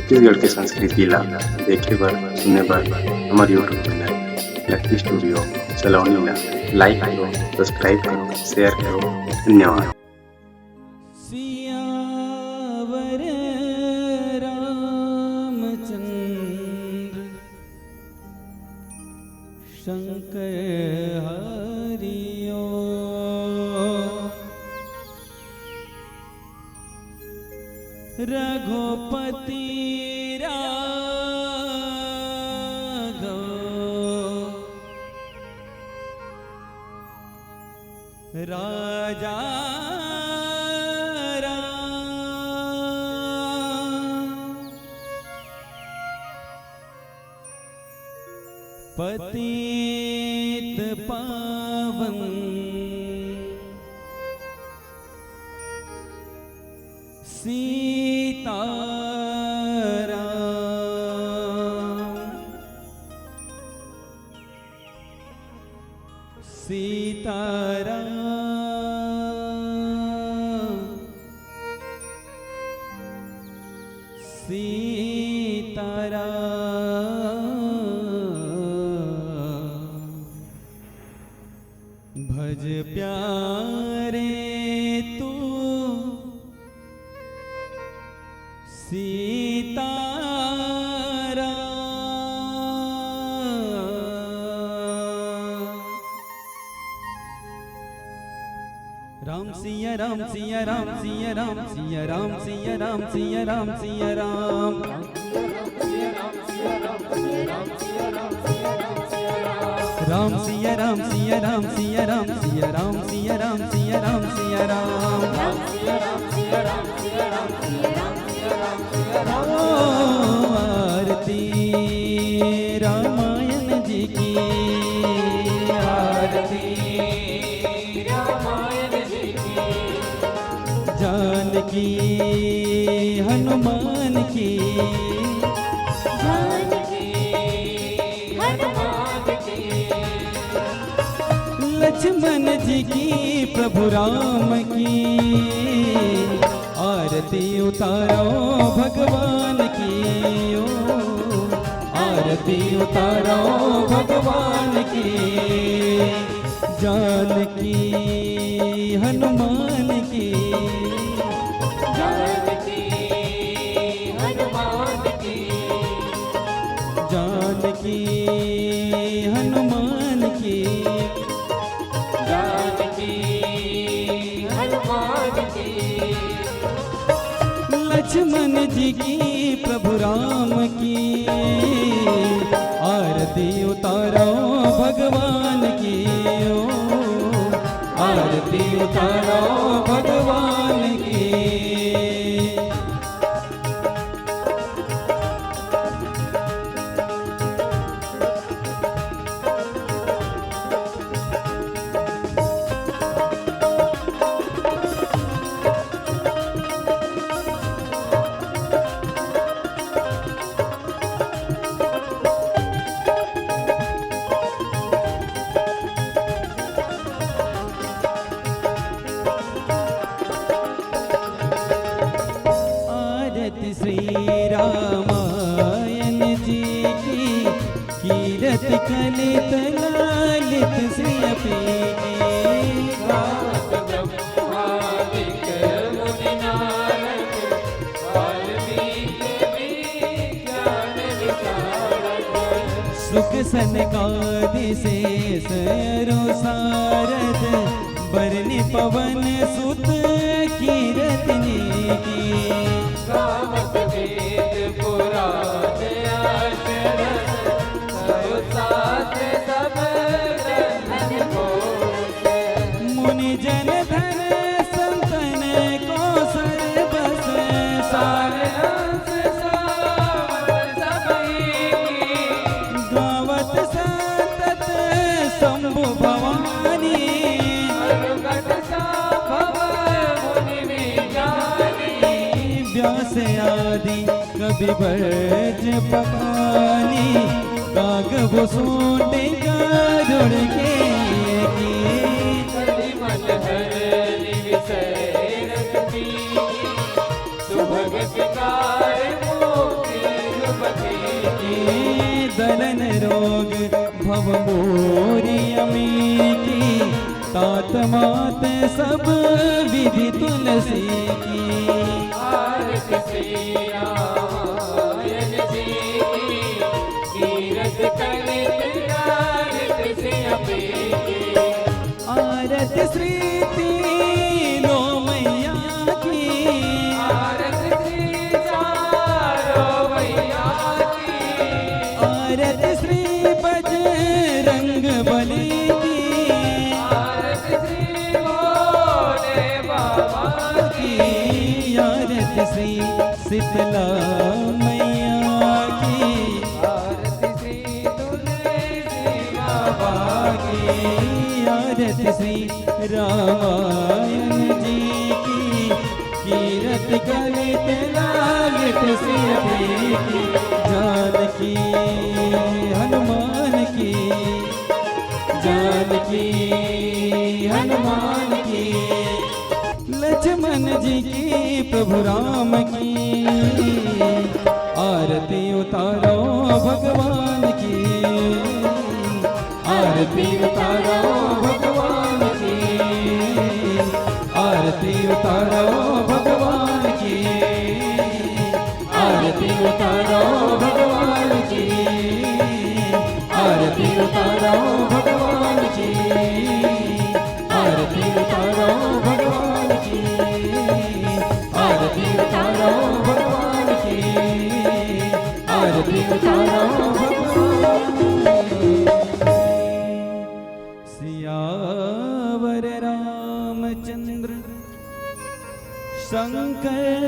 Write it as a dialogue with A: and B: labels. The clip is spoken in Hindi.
A: छत्तीसगढ़ के संस्कृति ला देखे बर सुने बर हमारे यूट्यूब चैनल लकी स्टूडियो सलोनी ला लाइक करो, सब्सक्राइब करो, शेयर करो। धन्यवाद।
B: सियावर रामचंद्र शंकर हरिओ रघुपति राजा पतित पावन सीताराम भज प्यारे तू राम सिया राम सिया राम सिया राम सिया राम सिया राम सिया राम सिया राम राम सिया राम सिया राम सिया राम सिया राम सिया राम सिया राम सिया राम आरती रामायण जी की आरती जानकी हनुमान की लक्ष्मण जी की प्रभु राम की आरती उतारो भगवान की ओ आरती उतारो भगवान की जानकी हनुमान की जानकी हनुमान की जानकी हनुमान की जानकी हनुमान की लक्ष्मण जी की प्रभु राम की आरती उतारो भगवान की ओ आरती उतारो भगवान की श्री रामायण जी की कीरत कलित लालित श्री सुख सनकादि से सरो सारद बरनि पवन सुत कीरतनी की मुनि जन धन संतन को सर बस गावत संतत शंभु भवानी व्यास आदि कवि बरज पकानी काग वो सोटे गरुड़ के सुभग तात मात सब विधि तुलसी की।
C: आरती श्री रामायण जी की, कीरत कलित आरती से अपेगी।
B: आरती श्री तीनों मैया की,
C: आरती श्री चारों मैया की,
B: आरती श्री बजरंग बली की,
C: आरती श्री भोले बाबा की,
B: आरती श्री शीतला मैया की,
C: आरती श्री तुलसी बाबा की,
B: आरती श्री रामायण जी की, कीरत कलित लालित सिद्धि की। जानकी हनुमान की, जानकी हनुमान की, लक्ष्मण जी की प्रभु राम की। आरती उतारो भगवान की, आरती उतारो भगवान की, आरती उतारो भगवान की, आरती उतारो भगवान की, आरती उतारो भगवान की, आरती उतारो भगवान की, आरती उतारो भगवान की, आरती उतारो भगवान की। सियावर रामचंद्र शंकर